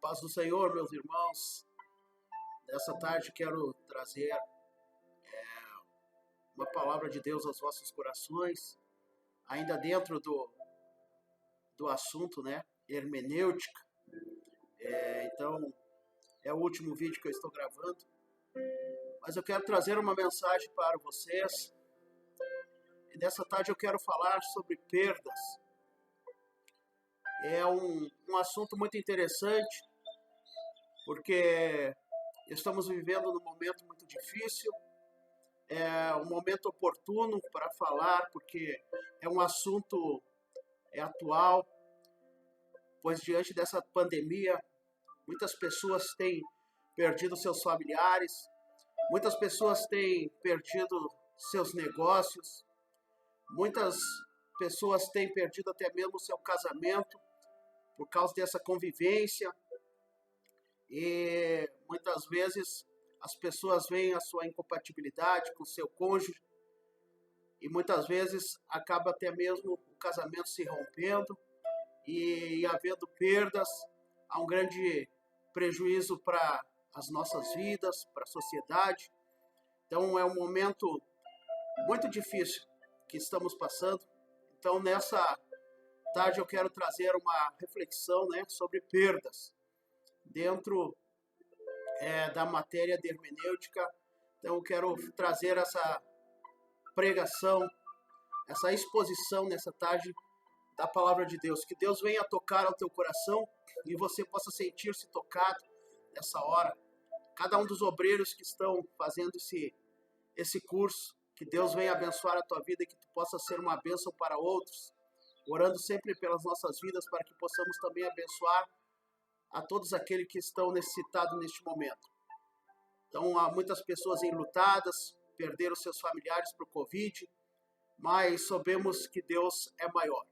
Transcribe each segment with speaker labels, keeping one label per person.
Speaker 1: Paz do Senhor, meus irmãos. Nessa tarde quero trazer uma palavra de Deus aos vossos corações, ainda dentro do assunto, né? Hermenêutica. Então, é o último vídeo que eu estou gravando, mas eu quero trazer uma mensagem para vocês. E nessa tarde eu quero falar sobre perdas. É um assunto muito interessante, porque estamos vivendo num momento muito difícil, é um momento oportuno para falar, porque é um assunto atual, pois diante dessa pandemia, muitas pessoas têm perdido seus familiares, muitas pessoas têm perdido seus negócios, muitas pessoas têm perdido até mesmo o seu casamento por causa dessa convivência. E muitas vezes as pessoas veem a sua incompatibilidade com o seu cônjuge e muitas vezes acaba até mesmo o casamento se rompendo e havendo perdas, há um grande prejuízo para as nossas vidas, para a sociedade. Então é um momento muito difícil que estamos passando. Então nessa tarde eu quero trazer uma reflexão, né, sobre perdas dentro da matéria de hermenêutica. Então eu quero trazer essa pregação, essa exposição nessa tarde da palavra de Deus. Que Deus venha tocar ao teu coração e você possa sentir-se tocado nessa hora. Cada um dos obreiros que estão fazendo esse curso, que Deus venha abençoar a tua vida e que tu possa ser uma bênção para outros, orando sempre pelas nossas vidas para que possamos também abençoar a todos aqueles que estão necessitados neste momento. Então, há muitas pessoas enlutadas, perderam seus familiares para o Covid, mas sabemos que Deus é maior.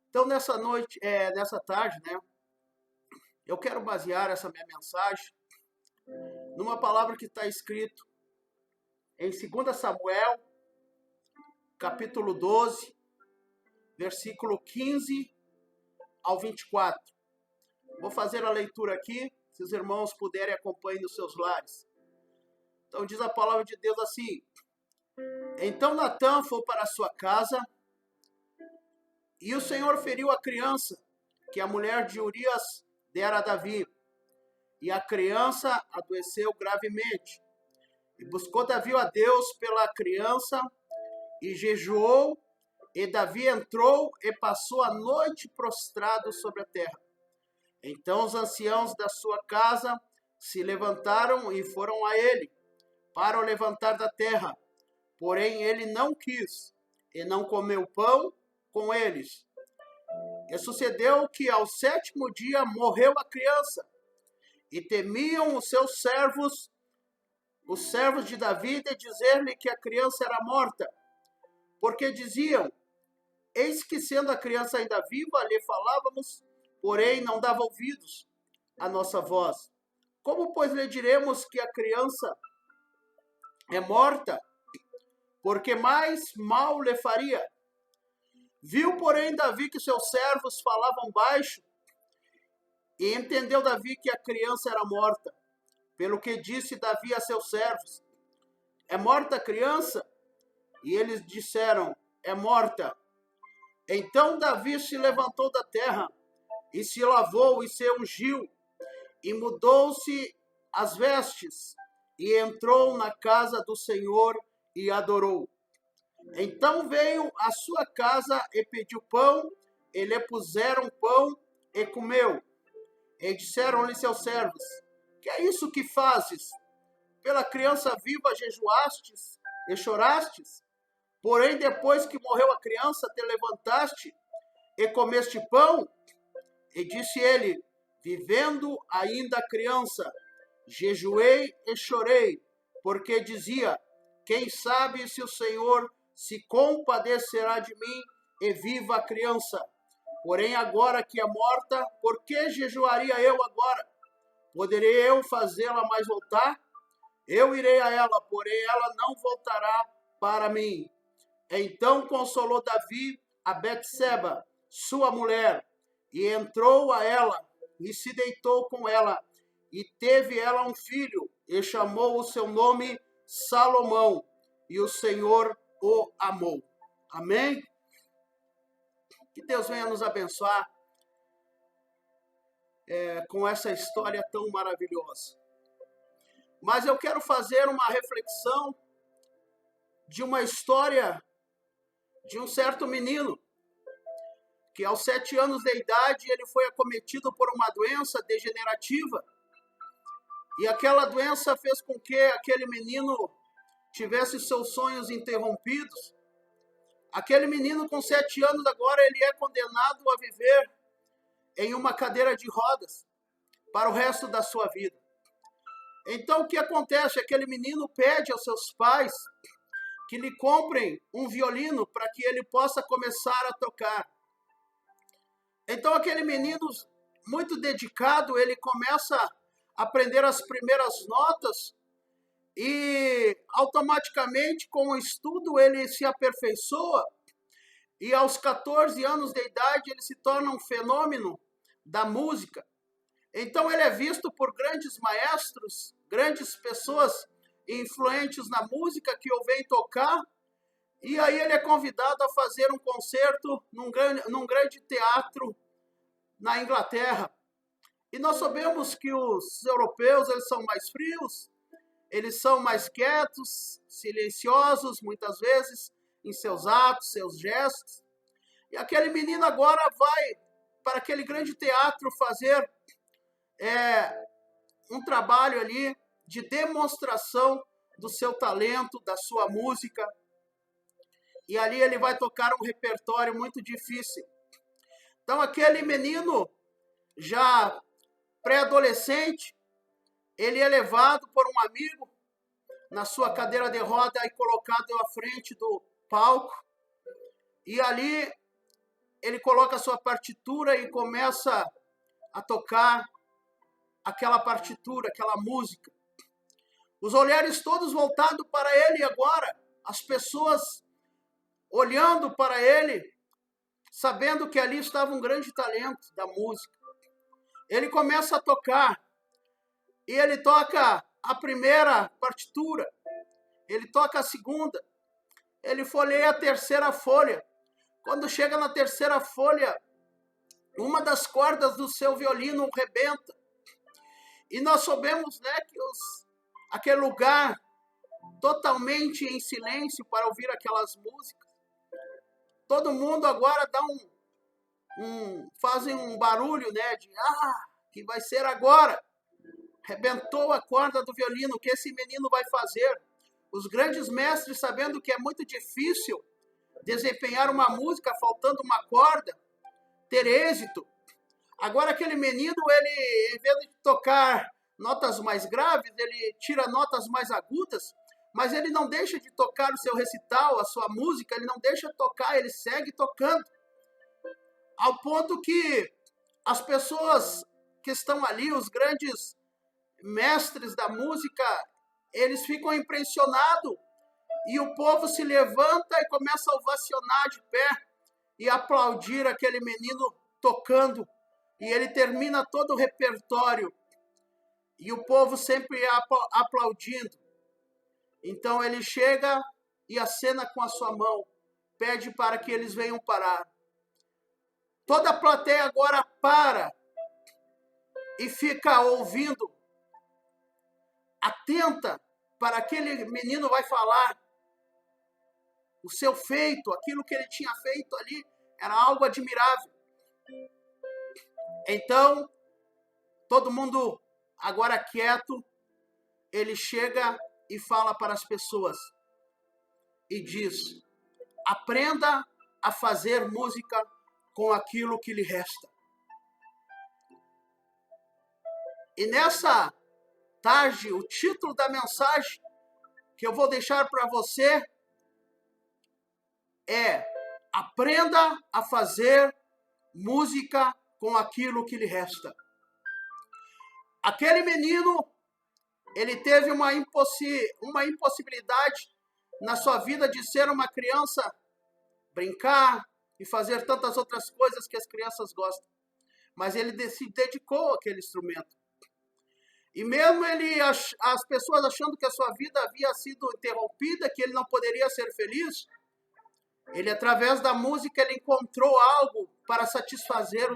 Speaker 1: Então, nessa tarde, né, eu quero basear essa minha mensagem numa palavra que está escrito em 2 Samuel, capítulo 12, versículo 15 ao 24. Vou fazer a leitura aqui, se os irmãos puderem acompanhar nos seus lares. Então diz a palavra de Deus assim: Então Natã foi para a sua casa, e o Senhor feriu a criança que a mulher de Urias dera a Davi. E a criança adoeceu gravemente. E buscou Davi a Deus pela criança, e jejuou, e Davi entrou e passou a noite prostrado sobre a terra. Então os anciãos da sua casa se levantaram e foram a ele para o levantar da terra. Porém ele não quis e não comeu pão com eles. E sucedeu que ao 7º dia morreu a criança. E temiam os servos de Davi, de dizer-lhe que a criança era morta. Porque diziam: eis que sendo a criança ainda viva, lhe falávamos, porém não dava ouvidos à nossa voz. Como, pois, lhe diremos que a criança é morta? Porque mais mal lhe faria. Viu, porém, Davi que seus servos falavam baixo, e entendeu Davi que a criança era morta. Pelo que disse Davi a seus servos: é morta a criança? E eles disseram: é morta. Então Davi se levantou da terra, e se lavou, e se ungiu, e mudou-se as vestes, e entrou na casa do Senhor, e adorou. Então veio à sua casa, e pediu pão, e lhe puseram pão, e comeu. E disseram-lhe seus servos: que é isso que fazes? Pela criança viva jejuastes e chorastes? Porém, depois que morreu a criança, te levantaste e comeste pão? E disse ele: vivendo ainda a criança, jejuei e chorei, porque dizia: quem sabe se o Senhor se compadecerá de mim e viva a criança. Porém, agora que é morta, por que jejuaria eu agora? Poderei eu fazê-la mais voltar? Eu irei a ela, porém ela não voltará para mim. Então consolou Davi a Betseba, sua mulher, e entrou a ela e se deitou com ela, e teve ela um filho, e chamou o seu nome Salomão, e o Senhor o amou. Amém? Que Deus venha nos abençoar com essa história tão maravilhosa. Mas eu quero fazer uma reflexão de uma história de um certo menino, que aos 7 anos de idade ele foi acometido por uma doença degenerativa, e aquela doença fez com que aquele menino tivesse seus sonhos interrompidos. Aquele menino com 7 anos agora ele é condenado a viver em uma cadeira de rodas para o resto da sua vida. Então o que acontece? Aquele menino pede aos seus pais que lhe comprem um violino para que ele possa começar a tocar. Então aquele menino muito dedicado, ele começa a aprender as primeiras notas e automaticamente com o estudo ele se aperfeiçoa e aos 14 anos de idade ele se torna um fenômeno da música. Então ele é visto por grandes maestros, grandes pessoas influentes na música que o vêm tocar, e aí ele é convidado a fazer um concerto num grande teatro na Inglaterra. E nós sabemos que os europeus eles são mais frios, eles são mais quietos, silenciosos, muitas vezes, em seus atos, seus gestos. E aquele menino agora vai para aquele grande teatro fazer um trabalho ali de demonstração do seu talento, da sua música. E ali ele vai tocar um repertório muito difícil. Então aquele menino, já pré-adolescente, ele é levado por um amigo na sua cadeira de roda e colocado à frente do palco. E ali ele coloca a sua partitura e começa a tocar aquela partitura, aquela música. Os olhares todos voltados para ele agora, as pessoas olhando para ele, sabendo que ali estava um grande talento da música. Ele começa a tocar, e ele toca a primeira partitura, ele toca a segunda, ele folheia a terceira folha. Quando chega na terceira folha, uma das cordas do seu violino rebenta. E nós soubemos, né, que aquele lugar totalmente em silêncio para ouvir aquelas músicas. Todo mundo agora dá fazem um barulho, né, de que vai ser agora. Rebentou a corda do violino, o que esse menino vai fazer? Os grandes mestres, sabendo que é muito difícil desempenhar uma música faltando uma corda, ter êxito. Agora aquele menino, ele, em vez de tocar notas mais graves, ele tira notas mais agudas, mas ele não deixa de tocar o seu recital, a sua música, ele não deixa de tocar, ele segue tocando. Ao ponto que as pessoas que estão ali, os grandes mestres da música, eles ficam impressionados e o povo se levanta e começa a ovacionar de pé e aplaudir aquele menino tocando. E ele termina todo o repertório e o povo sempre aplaudindo. Então ele chega e acena com a sua mão, pede para que eles venham parar. Toda a plateia agora para e fica ouvindo, atenta para aquele menino vai falar. O seu feito, aquilo que ele tinha feito ali, era algo admirável. Então, todo mundo agora quieto, ele chega e fala para as pessoas e diz: aprenda a fazer música com aquilo que lhe resta. E nessa tarde, o título da mensagem que eu vou deixar para você é: aprenda a fazer música com aquilo que lhe resta. Aquele menino, ele teve uma impossibilidade na sua vida de ser uma criança, brincar e fazer tantas outras coisas que as crianças gostam. mas ele se dedicou àquele instrumento. E mesmo as pessoas achando que a sua vida havia sido interrompida, que ele não poderia ser feliz, ele, através da música, ele encontrou algo para satisfazer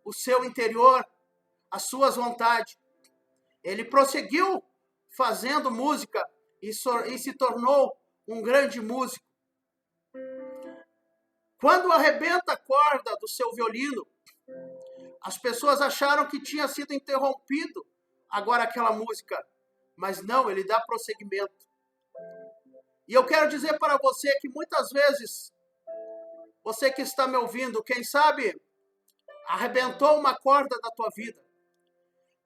Speaker 1: o seu interior, as suas vontades. Ele prosseguiu fazendo música e se tornou um grande músico. Quando arrebenta a corda do seu violino, as pessoas acharam que tinha sido interrompido agora aquela música, mas não, ele dá prosseguimento. E eu quero dizer para você que muitas vezes, você que está me ouvindo, quem sabe arrebentou uma corda da tua vida.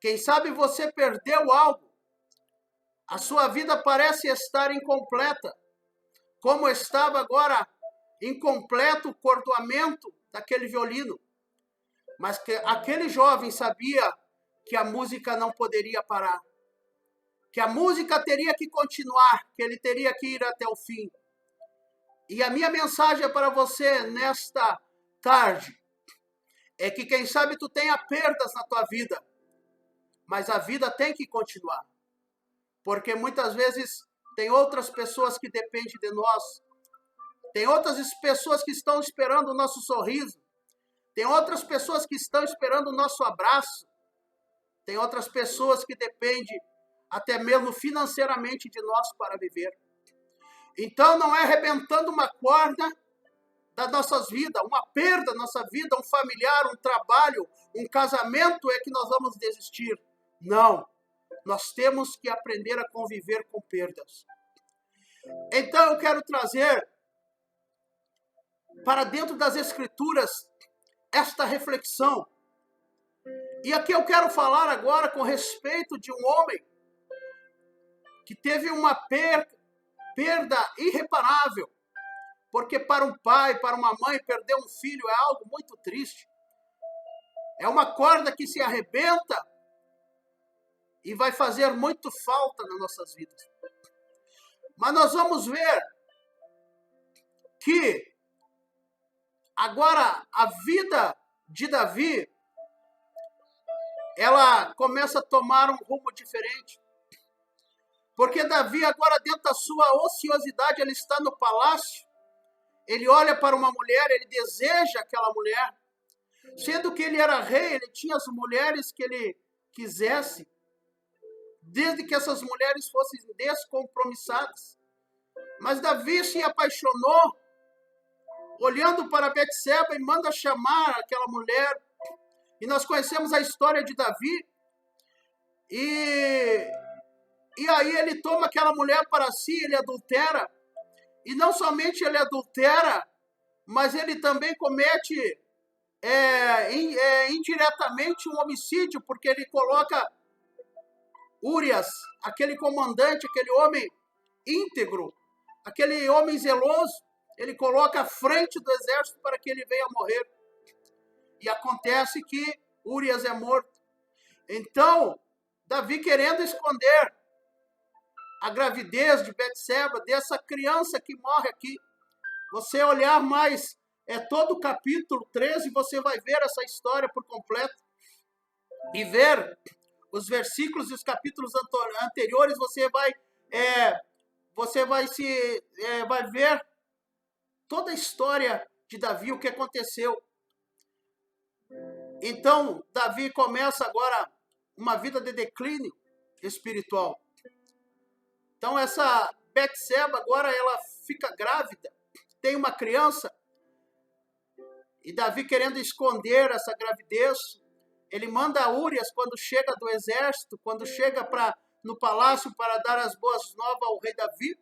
Speaker 1: Quem sabe você perdeu algo. A sua vida parece estar incompleta, como estava agora incompleto o cordoamento daquele violino. Mas que aquele jovem sabia que a música não poderia parar, que a música teria que continuar, que ele teria que ir até o fim. E a minha mensagem para você nesta tarde é que quem sabe tu tenha perdas na tua vida, mas a vida tem que continuar. Porque muitas vezes tem outras pessoas que dependem de nós. Tem outras pessoas que estão esperando o nosso sorriso. Tem outras pessoas que estão esperando o nosso abraço. Tem outras pessoas que dependem até mesmo financeiramente de nós para viver. Então não é arrebentando uma corda das nossas vidas, uma perda da nossa vida, um familiar, um trabalho, um casamento é que nós vamos desistir. Não. Nós temos que aprender a conviver com perdas. Então eu quero trazer para dentro das Escrituras esta reflexão. E aqui eu quero falar agora com respeito de um homem que teve uma perda irreparável. Porque para um pai, para uma mãe, perder um filho é algo muito triste. É uma corda que se arrebenta e vai fazer muito falta nas nossas vidas. Mas nós vamos ver que agora a vida de Davi, ela começa a tomar um rumo diferente. Porque Davi agora, dentro da sua ociosidade, ele está no palácio, ele olha para uma mulher, ele deseja aquela mulher. Sendo que ele era rei, ele tinha as mulheres que ele quisesse, desde que essas mulheres fossem descompromissadas. Mas Davi se apaixonou, olhando para Betseba, e manda chamar aquela mulher. E nós conhecemos a história de Davi. E aí ele toma aquela mulher para si, ele adultera. E não somente ele adultera, mas ele também comete indiretamente um homicídio, porque ele coloca Urias, aquele comandante, aquele homem íntegro, aquele homem zeloso, ele coloca à frente do exército para que ele venha morrer. E acontece que Urias é morto. Então, Davi, querendo esconder a gravidez de Betseba, dessa criança que morre aqui, você olhar mais todo o capítulo 13, você vai ver essa história por completo. E ver os versículos e os capítulos anteriores, você vai ver toda a história de Davi, o que aconteceu. Então, Davi começa agora uma vida de declínio espiritual. Então, essa Betseba agora ela fica grávida, tem uma criança, e Davi, querendo esconder essa gravidez, ele manda Urias, quando chega do exército, quando chega no palácio para dar as boas novas ao rei Davi,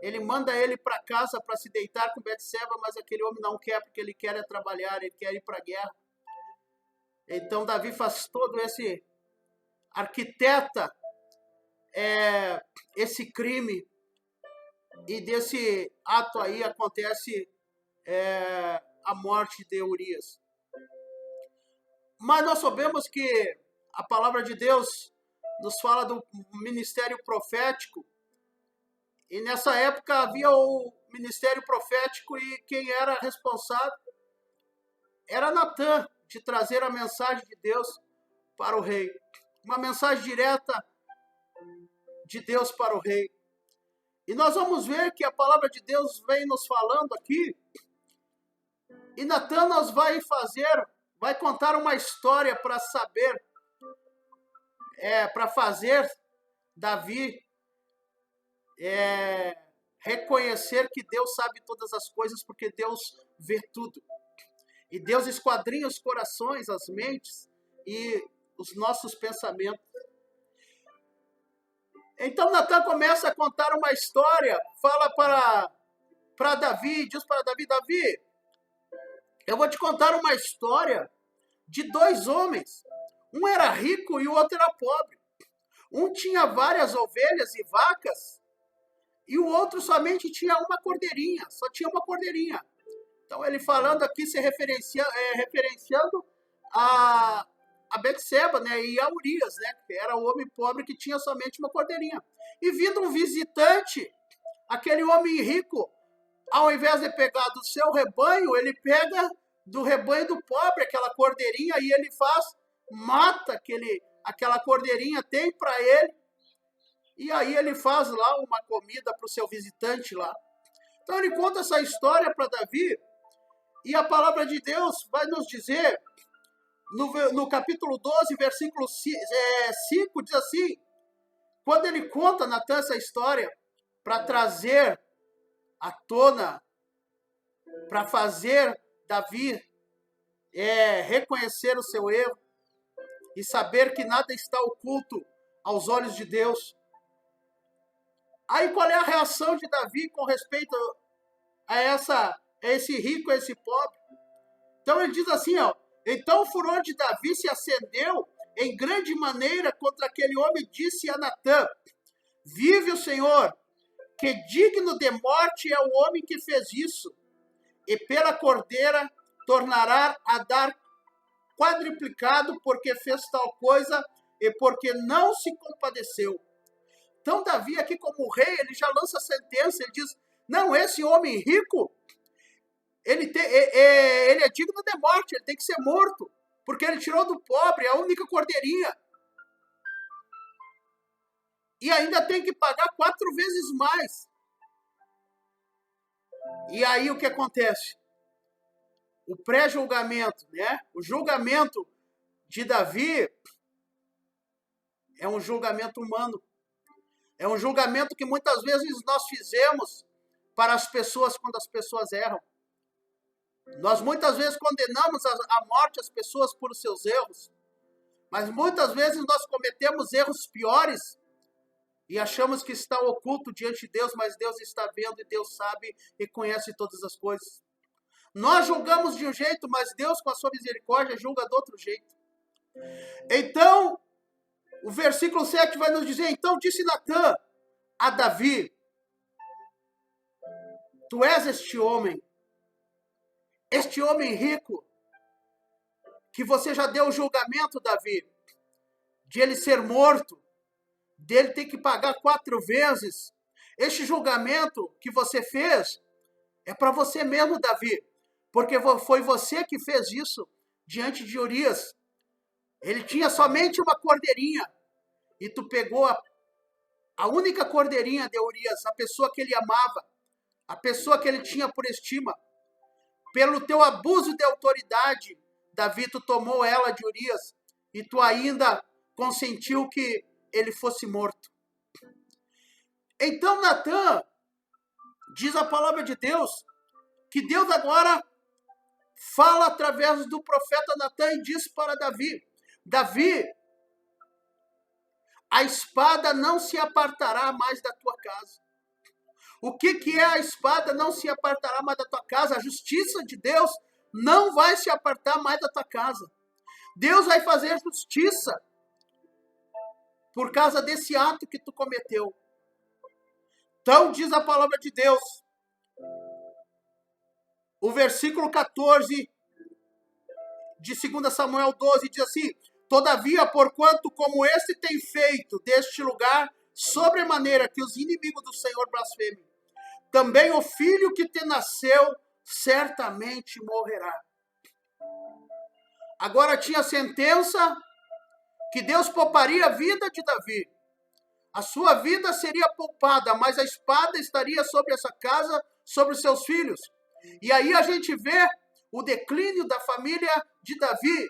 Speaker 1: ele manda ele para casa para se deitar com Betseba, mas aquele homem não quer, porque ele quer trabalhar, ele quer ir para a guerra. Então Davi faz todo esse, arquiteta esse crime, e desse ato aí acontece a morte de Urias. Mas nós sabemos que a palavra de Deus nos fala do ministério profético, e nessa época havia o ministério profético, e quem era responsável era Natã, de trazer a mensagem de Deus para o rei. Uma mensagem direta de Deus para o rei. E nós vamos ver que a palavra de Deus vem nos falando aqui. E Natan nos vai contar uma história para saber, para fazer Davi reconhecer que Deus sabe todas as coisas, porque Deus vê tudo. E Deus esquadrinha os corações, as mentes e os nossos pensamentos. Então Natan começa a contar uma história, fala para Davi, diz para Davi, Davi, eu vou te contar uma história de dois homens. Um era rico e o outro era pobre. Um tinha várias ovelhas e vacas e o outro somente tinha uma cordeirinha, só tinha uma cordeirinha. Então ele falando aqui, se referenciando a Betseba, né, e a Urias, né, que era o homem pobre que tinha somente uma cordeirinha. E vindo um visitante, aquele homem rico, ao invés de pegar do seu rebanho, ele pega do rebanho do pobre aquela cordeirinha e ele mata aquela cordeirinha, tem para ele, e aí ele faz lá uma comida para o seu visitante lá. Então ele conta essa história para Davi, e a palavra de Deus vai nos dizer, no capítulo 12, versículo 5, diz assim, quando ele conta, Natan, essa história, para trazer à tona, para fazer Davi reconhecer o seu erro e saber que nada está oculto aos olhos de Deus. Aí qual é a reação de Davi com respeito a esse rico, a esse pobre? Então ele diz assim, então o furor de Davi se acendeu em grande maneira contra aquele homem, disse a Natan, vive o Senhor, que digno de morte é o homem que fez isso, e pela cordeira tornará a dar quadruplicado, porque fez tal coisa e porque não se compadeceu. Então Davi aqui como rei, ele já lança a sentença, ele diz, não, esse homem rico, ele é digno de morte, ele tem que ser morto, porque ele tirou do pobre a única cordeirinha. E ainda tem que pagar 4 vezes mais. E aí o que acontece? O pré-julgamento, né? O julgamento de Davi é um julgamento humano. É um julgamento que muitas vezes nós fizemos para as pessoas quando as pessoas erram. Nós muitas vezes condenamos a morte as pessoas por seus erros. Mas muitas vezes nós cometemos erros piores e achamos que está oculto diante de Deus, mas Deus está vendo e Deus sabe e conhece todas as coisas. Nós julgamos de um jeito, mas Deus, com a sua misericórdia, julga de outro jeito. Então, o versículo 7 vai nos dizer, então disse Natan a Davi, tu és este homem rico, que você já deu o julgamento, Davi, de ele ser morto, dele ter que pagar 4 vezes. Este julgamento que você fez é para você mesmo, Davi, porque foi você que fez isso diante de Urias. Ele tinha somente uma cordeirinha e tu pegou a única cordeirinha de Urias, a pessoa que ele amava, a pessoa que ele tinha por estima. Pelo teu abuso de autoridade, Davi, tu tomou ela de Urias e tu ainda consentiu que ele fosse morto. Então Natan, diz a palavra de Deus, que Deus agora fala através do profeta Natan e diz para Davi, Davi, a espada não se apartará mais da tua casa. O que é a espada não se apartará mais da tua casa? A justiça de Deus não vai se apartar mais da tua casa. Deus vai fazer justiça por causa desse ato que tu cometeu. Então diz a palavra de Deus, o versículo 14 de 2 Samuel 12 diz assim, todavia, porquanto como este tem feito deste lugar sobremaneira que os inimigos do Senhor blasfemem, também o filho que te nasceu certamente morrerá. Agora tinha sentença que Deus pouparia a vida de Davi. A sua vida seria poupada, mas a espada estaria sobre essa casa, sobre os seus filhos. E aí a gente vê o declínio da família de Davi.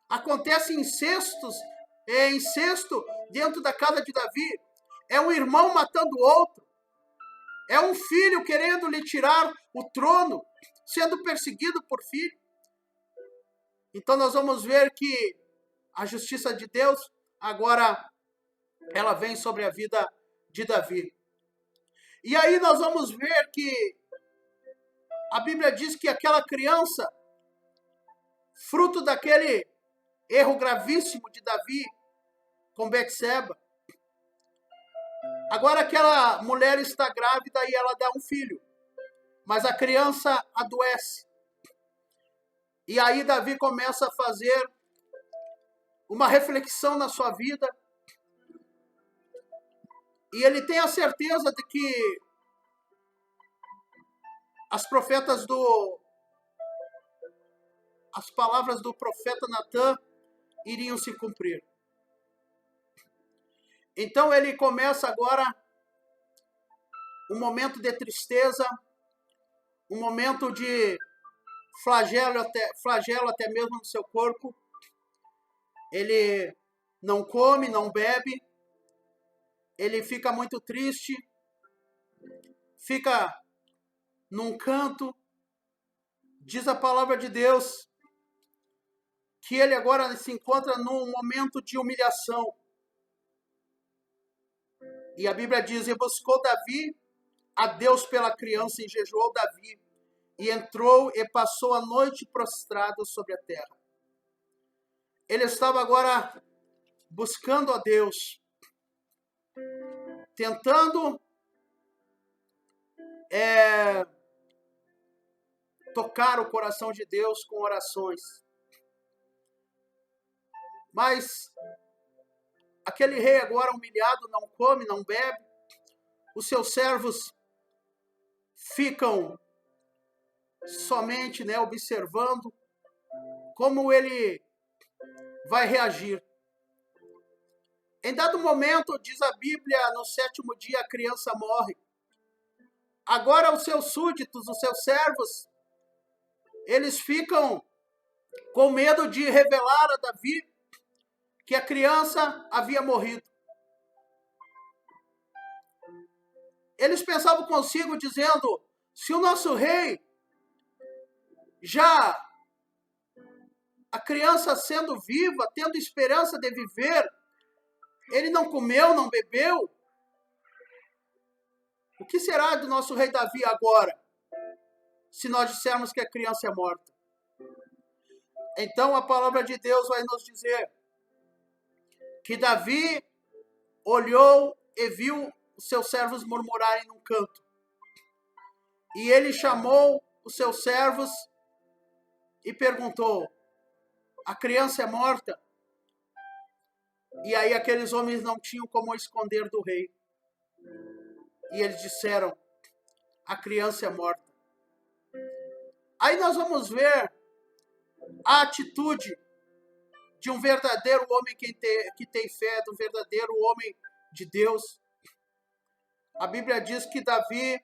Speaker 1: Acontece incesto dentro da casa de Davi. É um irmão matando o outro. É um filho querendo lhe tirar o trono, sendo perseguido por filho. Então nós vamos ver que a justiça de Deus agora ela vem sobre a vida de Davi. E aí nós vamos ver que a Bíblia diz que aquela criança, fruto daquele erro gravíssimo de Davi com Betseba, agora aquela mulher está grávida e ela dá um filho, mas a criança adoece. E aí Davi começa a fazer uma reflexão na sua vida, e ele tem a certeza de que as palavras do profeta Natã iriam se cumprir. Então ele começa agora um momento de tristeza, um momento de flagelo até mesmo no seu corpo. Ele não come, não bebe, ele fica muito triste, fica num canto. Diz a palavra de Deus que ele agora se encontra num momento de humilhação. E a Bíblia diz: e buscou Davi a Deus pela criança, e jejuou Davi, e entrou e passou a noite prostrado sobre a terra. Ele estava agora buscando a Deus, tentando tocar o coração de Deus com orações. Mas aquele rei agora humilhado não come, não bebe. Os seus servos ficam somente observando como ele vai reagir. Em dado momento, diz a Bíblia, no 7º dia a criança morre. Agora os seus súditos, os seus servos, eles ficam com medo de revelar a Davi que a criança havia morrido. Eles pensavam consigo, dizendo: se o nosso rei, já a criança sendo viva, tendo esperança de viver, ele não comeu, não bebeu, o que será do nosso rei Davi agora, se nós dissermos que a criança é morta? Então a palavra de Deus vai nos dizer que Davi olhou e viu os seus servos murmurarem num canto. E ele chamou os seus servos e perguntou: a criança é morta? E aí aqueles homens não tinham como esconder do rei. E eles disseram: a criança é morta. Aí nós vamos ver a atitude de um verdadeiro homem que tem fé, de um verdadeiro homem de Deus. A Bíblia diz que Davi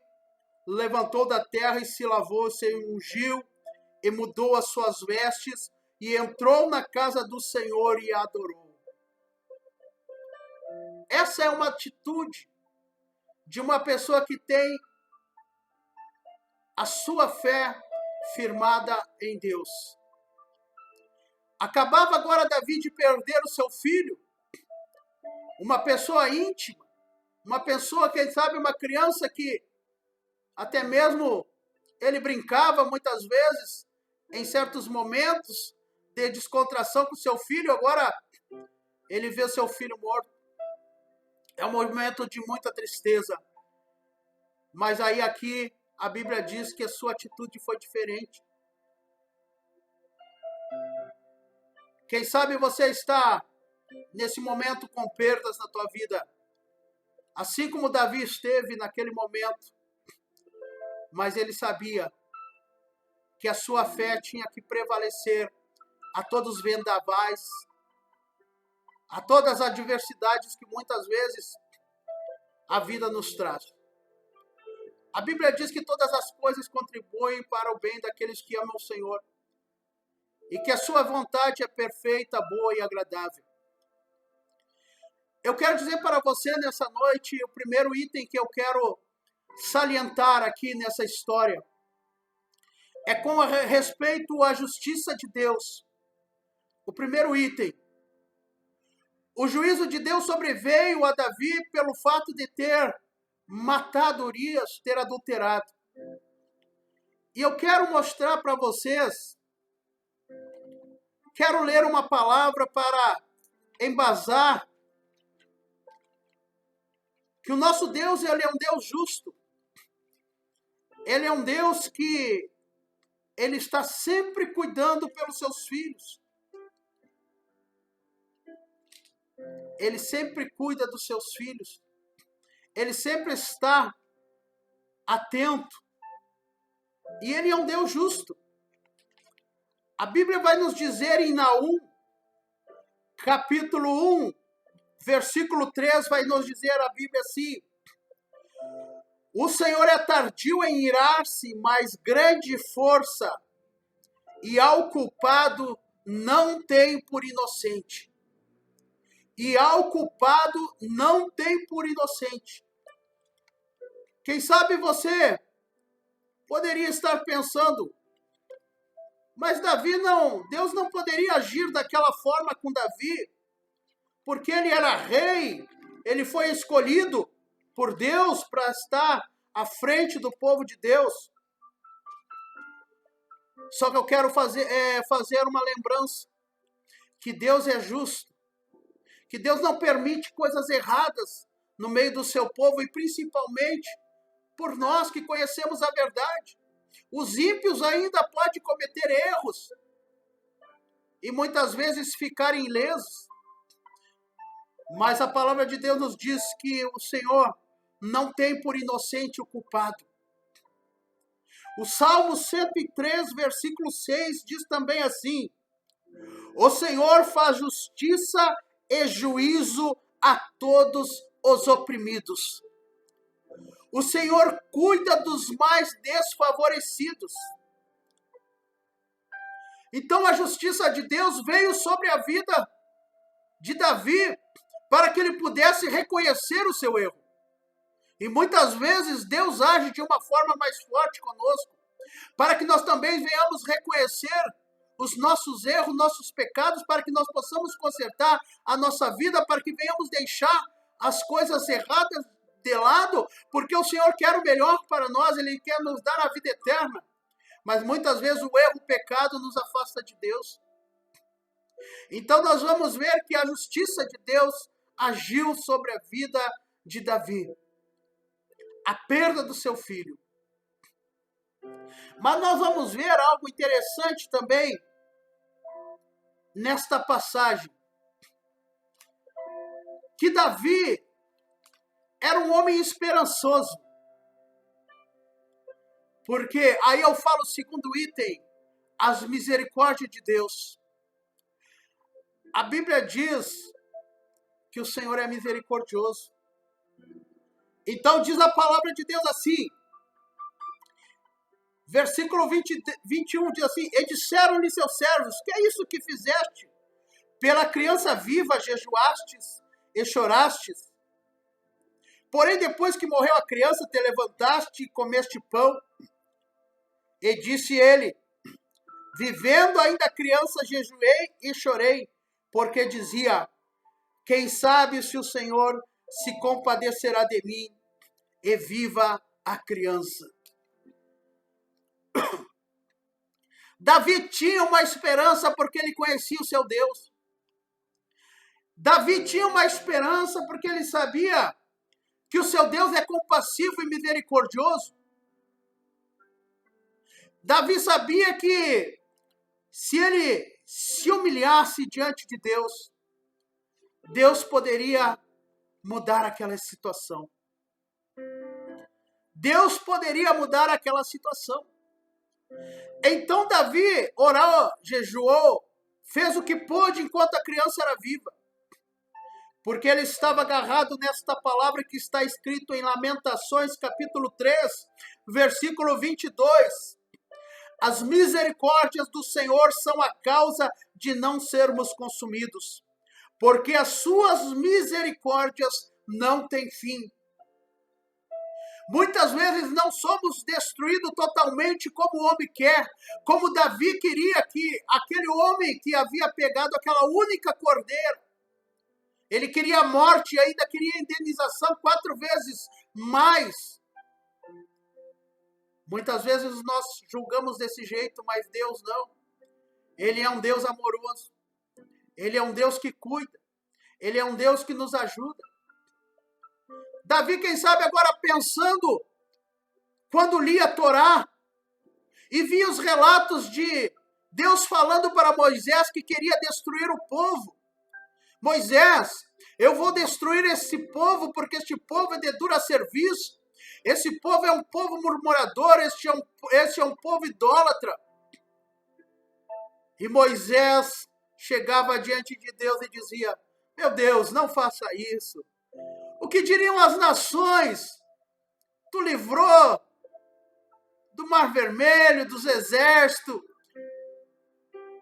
Speaker 1: levantou da terra e se lavou, se ungiu e mudou as suas vestes e entrou na casa do Senhor e a adorou. Essa é uma atitude de uma pessoa que tem a sua fé firmada em Deus. Acabava agora Davi de perder o seu filho, uma pessoa íntima, uma pessoa, quem sabe, uma criança que até mesmo ele brincava muitas vezes, em certos momentos de descontração com seu filho. Agora ele vê seu filho morto. É um momento de muita tristeza. Mas aí aqui a Bíblia diz que a sua atitude foi diferente. Quem sabe você está nesse momento com perdas na tua vida, assim como Davi esteve naquele momento, mas ele sabia que a sua fé tinha que prevalecer a todos os vendavais, a todas as adversidades que muitas vezes a vida nos traz. A Bíblia diz que todas as coisas contribuem para o bem daqueles que amam o Senhor e que a sua vontade é perfeita, boa e agradável. Eu quero dizer para você nessa noite, o primeiro item que eu quero salientar aqui nessa história é com respeito à justiça de Deus. O primeiro item. O juízo de Deus sobreveio a Davi pelo fato de ter matado Urias, ter adulterado. E eu quero mostrar para vocês, quero ler uma palavra para embasar que o nosso Deus, ele é um Deus justo. Ele é um Deus que ele está sempre cuidando pelos seus filhos. Ele sempre cuida dos seus filhos. Ele sempre está atento. E ele é um Deus justo. A Bíblia vai nos dizer em Naum, capítulo 1, versículo 3, vai nos dizer a Bíblia assim: o Senhor é tardio em irar-se, mas grande força, e ao culpado não tem por inocente. E ao culpado não tem por inocente. Quem sabe você poderia estar pensando, mas Deus não poderia agir daquela forma com Davi, porque ele era rei, ele foi escolhido por Deus para estar à frente do povo de Deus. Só que eu quero fazer uma lembrança, que Deus é justo, que Deus não permite coisas erradas no meio do seu povo, e principalmente por nós que conhecemos a verdade. Os ímpios ainda podem cometer erros e muitas vezes ficarem ilesos, mas a palavra de Deus nos diz que o Senhor não tem por inocente o culpado. O Salmo 103, versículo 6 diz também assim: o Senhor faz justiça e juízo a todos os oprimidos. O Senhor cuida dos mais desfavorecidos. Então a justiça de Deus veio sobre a vida de Davi para que ele pudesse reconhecer o seu erro. E muitas vezes Deus age de uma forma mais forte conosco, para que nós também venhamos reconhecer os nossos erros, nossos pecados, para que nós possamos consertar a nossa vida, para que venhamos deixar as coisas erradas de lado, porque o Senhor quer o melhor para nós, Ele quer nos dar a vida eterna. Mas muitas vezes o erro, o pecado nos afasta de Deus. Então nós vamos ver que a justiça de Deus agiu sobre a vida de Davi. A perda do seu filho. Mas nós vamos ver algo interessante também nesta passagem. Que Davi era um homem esperançoso. Porque aí eu falo o segundo item, as misericórdias de Deus. A Bíblia diz que o Senhor é misericordioso. Então diz a palavra de Deus assim, versículo 21 diz assim: e disseram-lhe seus servos, que é isso que fizeste? Pela criança viva jejuastes e chorastes. Porém, depois que morreu a criança, te levantaste e comeste pão. E disse ele: vivendo ainda a criança, jejuei e chorei, porque dizia: quem sabe se o Senhor se compadecerá de mim, e viva a criança. Davi tinha uma esperança porque ele conhecia o seu Deus. Davi tinha uma esperança porque ele sabia que o seu Deus é compassivo e misericordioso. Davi sabia que se ele se humilhasse diante de Deus, Deus poderia mudar aquela situação. Deus poderia mudar aquela situação. Então Davi orou, jejuou, fez o que pôde enquanto a criança era viva, porque ele estava agarrado nesta palavra que está escrito em Lamentações, capítulo 3, versículo 22. As misericórdias do Senhor são a causa de não sermos consumidos, porque as suas misericórdias não têm fim. Muitas vezes não somos destruídos totalmente como o homem quer, como Davi queria, que aquele homem que havia pegado aquela única cordeira, ele queria a morte e ainda queria indenização 4 vezes mais. Muitas vezes nós julgamos desse jeito, mas Deus não. Ele é um Deus amoroso. Ele é um Deus que cuida. Ele é um Deus que nos ajuda. Davi, quem sabe agora pensando, quando lia a Torá e via os relatos de Deus falando para Moisés que queria destruir o povo. Moisés, eu vou destruir esse povo porque este povo é de dura serviço. Esse povo é um povo murmurador, este é um povo idólatra. E Moisés chegava diante de Deus e dizia, meu Deus, não faça isso. O que diriam as nações? Tu livrou do Mar Vermelho, dos exércitos.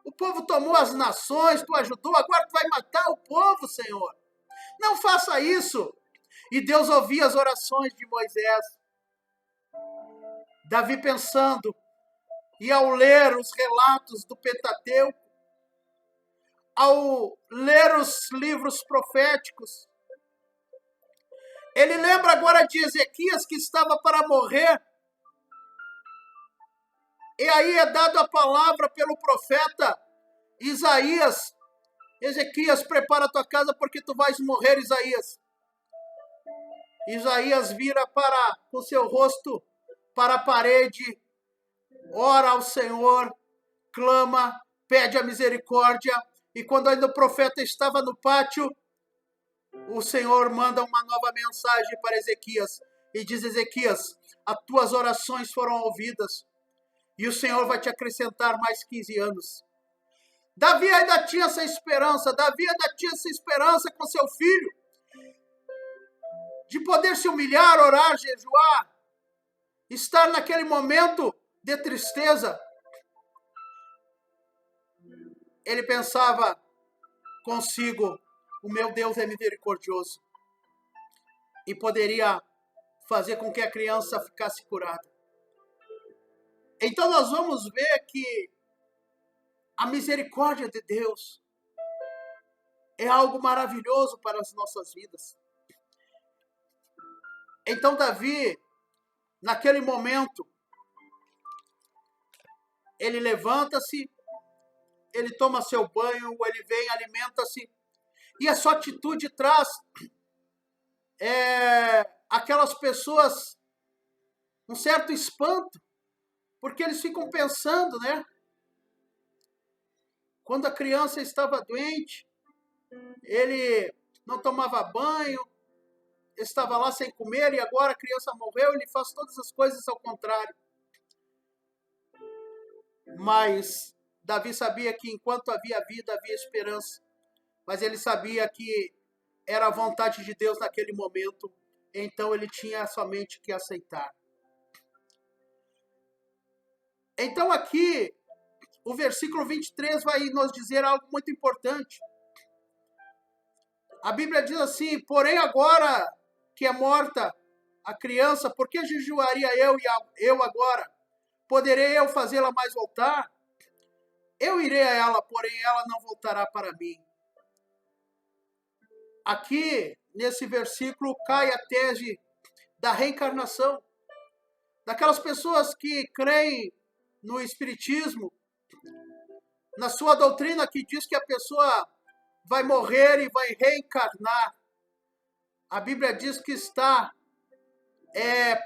Speaker 1: O povo tomou as nações, tu ajudou, agora tu vai matar o povo, Senhor. Não faça isso. E Deus ouvia as orações de Moisés. Davi pensando, e ao ler os relatos do Pentateuco, ao ler os livros proféticos, ele lembra agora de Ezequias que estava para morrer. E aí é dado a palavra pelo profeta Isaías. Ezequias, prepara a tua casa porque tu vais morrer, Isaías. Isaías vira com seu rosto para a parede, ora ao Senhor, clama, pede a misericórdia. E quando ainda o profeta estava no pátio, o Senhor manda uma nova mensagem para Ezequias. E diz, Ezequias, as tuas orações foram ouvidas. E o Senhor vai te acrescentar mais 15 anos. Davi ainda tinha essa esperança. Davi ainda tinha essa esperança com seu filho. De poder se humilhar, orar, jejuar. Estar naquele momento de tristeza. Ele pensava consigo, o meu Deus é misericordioso. E poderia fazer com que a criança ficasse curada. Então nós vamos ver que a misericórdia de Deus é algo maravilhoso para as nossas vidas. Então Davi, naquele momento, ele levanta-se, ele toma seu banho, ele vem, alimenta-se, e a sua atitude traz aquelas pessoas um certo espanto, porque eles ficam pensando, né? Quando a criança estava doente, ele não tomava banho, estava lá sem comer, e agora a criança morreu, ele faz todas as coisas ao contrário. Mas Davi sabia que enquanto havia vida, havia esperança. Mas ele sabia que era a vontade de Deus naquele momento, então ele tinha somente que aceitar. Então aqui, o versículo 23 vai nos dizer algo muito importante. A Bíblia diz assim, porém agora que é morta a criança, por que jejuaria eu agora? Poderei eu fazê-la mais voltar? Eu irei a ela, porém ela não voltará para mim. Aqui, nesse versículo, cai a tese da reencarnação. Daquelas pessoas que creem no Espiritismo, na sua doutrina que diz que a pessoa vai morrer e vai reencarnar. A Bíblia diz que está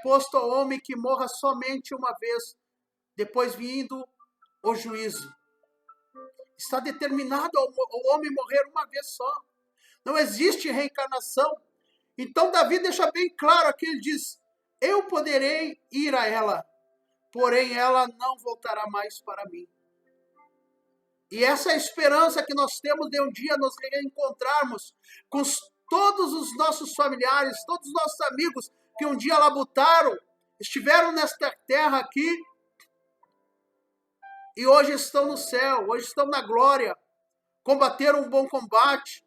Speaker 1: posto ao homem que morra somente uma vez, depois vindo o juízo. Está determinado ao homem morrer uma vez só. Não existe reencarnação. Então Davi deixa bem claro aqui, ele diz, eu poderei ir a ela, porém ela não voltará mais para mim. E essa esperança que nós temos de um dia nos reencontrarmos com todos os nossos familiares, todos os nossos amigos que um dia labutaram, estiveram nesta terra aqui e hoje estão no céu, hoje estão na glória, combateram um bom combate.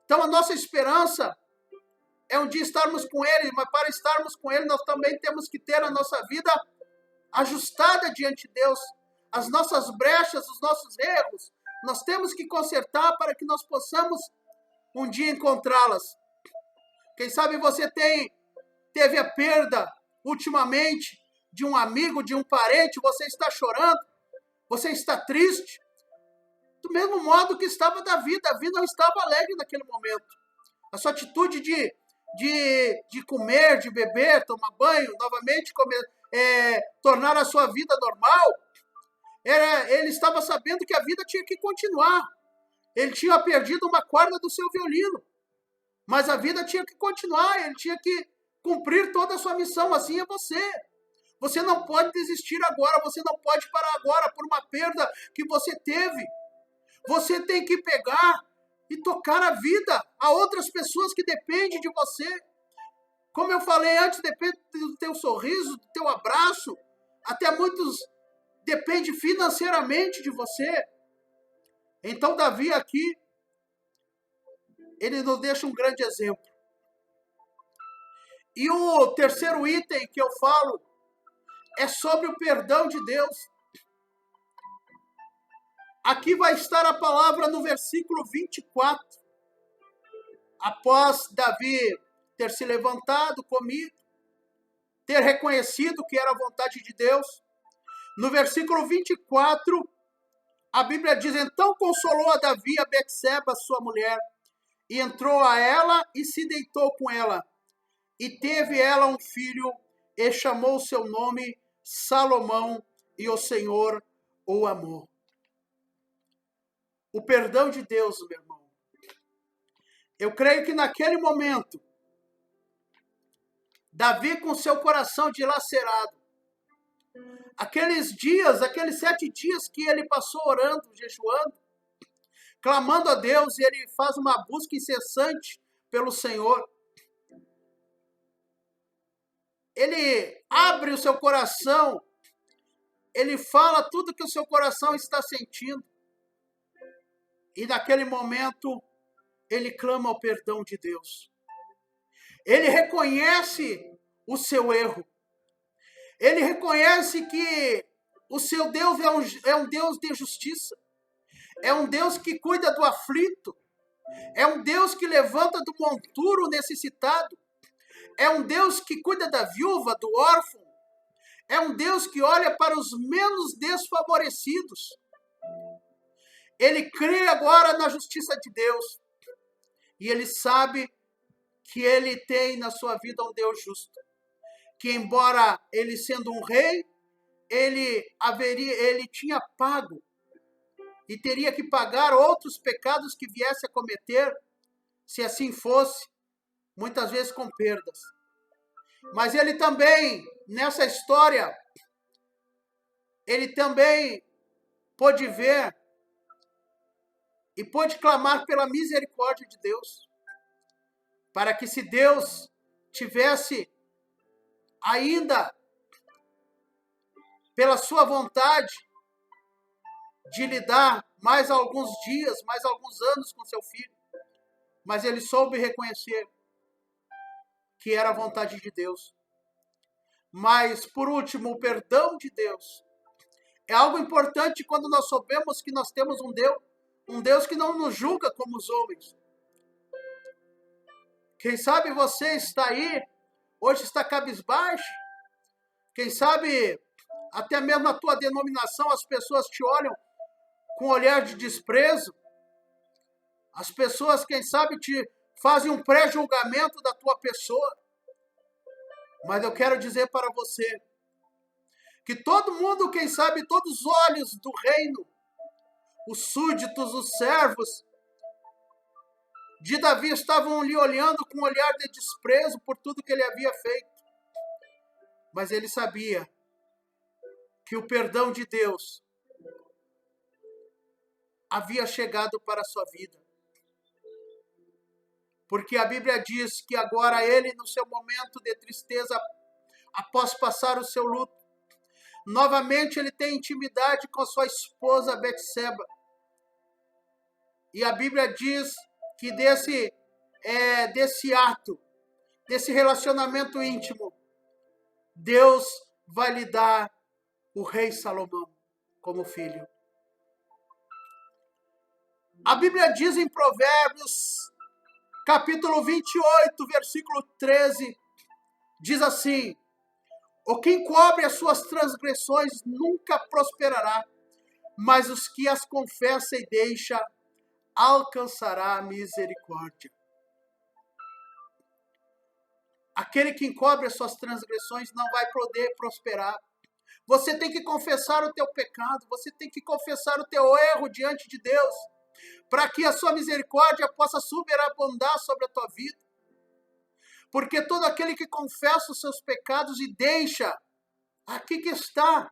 Speaker 1: Então a nossa esperança é um dia estarmos com Ele, mas para estarmos com Ele nós também temos que ter a nossa vida ajustada diante de Deus. As nossas brechas, os nossos erros, nós temos que consertar para que nós possamos um dia encontrá-las. Quem sabe você teve a perda ultimamente de um amigo, de um parente, você está chorando, você está triste, do mesmo modo que estava Davi. Davi não estava alegre naquele momento. A sua atitude de comer, de beber, tomar banho, novamente tornar a sua vida normal, ele estava sabendo que a vida tinha que continuar. Ele tinha perdido uma corda do seu violino, mas a vida tinha que continuar, ele tinha que cumprir toda a sua missão. Assim é você. Você não pode desistir agora, você não pode parar agora por uma perda que você teve. Você tem que pegar e tocar a vida a outras pessoas que dependem de você. Como eu falei antes, depende do teu sorriso, do teu abraço, até muitos depende financeiramente de você. Então Davi aqui, ele nos deixa um grande exemplo. E o terceiro item que eu falo é sobre o perdão de Deus. Aqui vai estar a palavra no versículo 24. Após Davi ter se levantado, comido, ter reconhecido que era a vontade de Deus, no versículo 24, a Bíblia diz: então consolou a Davi a Betseba, sua mulher, e entrou a ela e se deitou com ela. E teve ela um filho, e chamou seu nome Salomão, e o Senhor o amou. O perdão de Deus, meu irmão. Eu creio que naquele momento, Davi com seu coração dilacerado, aqueles dias, aqueles 7 dias que ele passou orando, jejuando, clamando a Deus, e ele faz uma busca incessante pelo Senhor. Ele abre o seu coração, ele fala tudo que o seu coração está sentindo. E naquele momento, ele clama ao perdão de Deus. Ele reconhece o seu erro. Ele reconhece que o seu Deus é um Deus de justiça. É um Deus que cuida do aflito. É um Deus que levanta do monturo o necessitado. É um Deus que cuida da viúva, do órfão. É um Deus que olha para os menos desfavorecidos. Ele crê agora na justiça de Deus. E ele sabe que ele tem na sua vida um Deus justo. Que embora ele sendo um rei, ele tinha pago e teria que pagar outros pecados que viesse a cometer, se assim fosse, muitas vezes com perdas. Mas ele também, nessa história, ele também pôde ver e pôde clamar pela misericórdia de Deus, para que se Deus tivesse ainda, pela sua vontade, de lhe dar mais alguns dias, mais alguns anos com seu filho, mas ele soube reconhecer que era a vontade de Deus. Mas, por último, o perdão de Deus é algo importante quando nós sabemos que nós temos um Deus que não nos julga como os homens. Quem sabe você está aí, hoje está cabisbaixo. Quem sabe até mesmo a tua denominação, as pessoas te olham com um olhar de desprezo. As pessoas, quem sabe, te fazem um pré-julgamento da tua pessoa. Mas eu quero dizer para você que todo mundo, quem sabe, todos os olhos do reino, os súditos, os servos de Davi estavam lhe olhando com um olhar de desprezo por tudo que ele havia feito. Mas ele sabia que o perdão de Deus havia chegado para a sua vida. Porque a Bíblia diz que agora ele, no seu momento de tristeza, após passar o seu luto, novamente ele tem intimidade com a sua esposa Betseba. E a Bíblia diz que desse ato, desse relacionamento íntimo, Deus vai lhe dar o rei Salomão como filho. A Bíblia diz em Provérbios, capítulo 28, versículo 13, diz assim: o que encobre as suas transgressões nunca prosperará, mas os que as confessa e deixa alcançará a misericórdia. Aquele que encobre as suas transgressões não vai poder prosperar. Você tem que confessar o teu pecado, você tem que confessar o teu erro diante de Deus, para que a sua misericórdia possa superabundar sobre a tua vida. Porque todo aquele que confessa os seus pecados e deixa, aqui que está.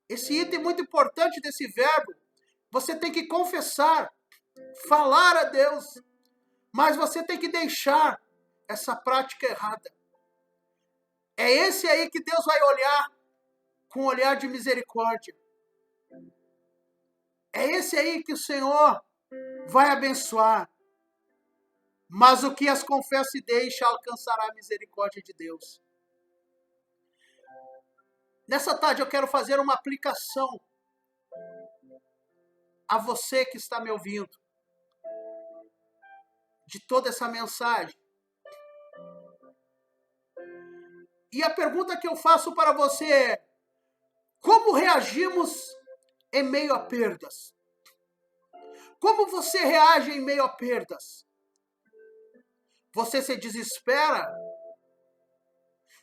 Speaker 1: Esse item muito importante desse verbo, você tem que confessar, falar a Deus, mas você tem que deixar essa prática errada. É esse aí que Deus vai olhar com um olhar de misericórdia. É esse aí que o Senhor vai abençoar. Mas o que as confessa e deixa alcançará a misericórdia de Deus. Nessa tarde eu quero fazer uma aplicação a você que está me ouvindo de toda essa mensagem. E a pergunta que eu faço para você é: como reagimos em meio a perdas? Como você reage em meio a perdas? Você se desespera?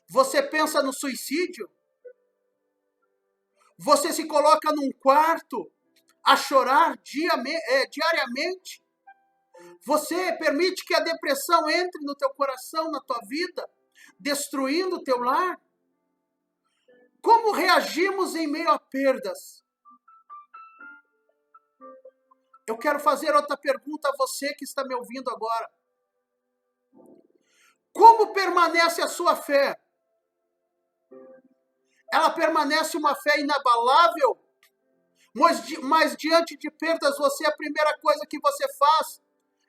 Speaker 1: Você pensa no suicídio? Você se coloca num quarto a chorar diariamente? Você permite que a depressão entre no teu coração, na tua vida, destruindo o teu lar? Como reagimos em meio a perdas? Eu quero fazer outra pergunta a você que está me ouvindo agora. Como permanece a sua fé? Ela permanece uma fé inabalável? Mas diante de perdas, a primeira coisa que você faz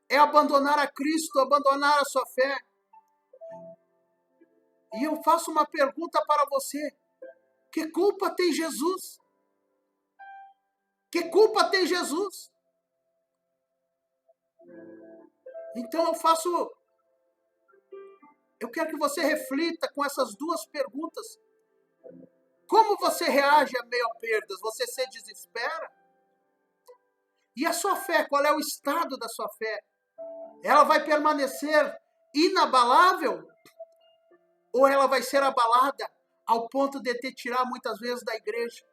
Speaker 1: é abandonar a Cristo, abandonar a sua fé. E eu faço uma pergunta para você: que culpa tem Jesus? Que culpa tem Jesus? Então eu quero que você reflita com essas duas perguntas. Como você reage a meio a perdas? Você se desespera? E a sua fé, qual é o estado da sua fé? Ela vai permanecer inabalável? Ou ela vai ser abalada ao ponto de te tirar muitas vezes da igreja?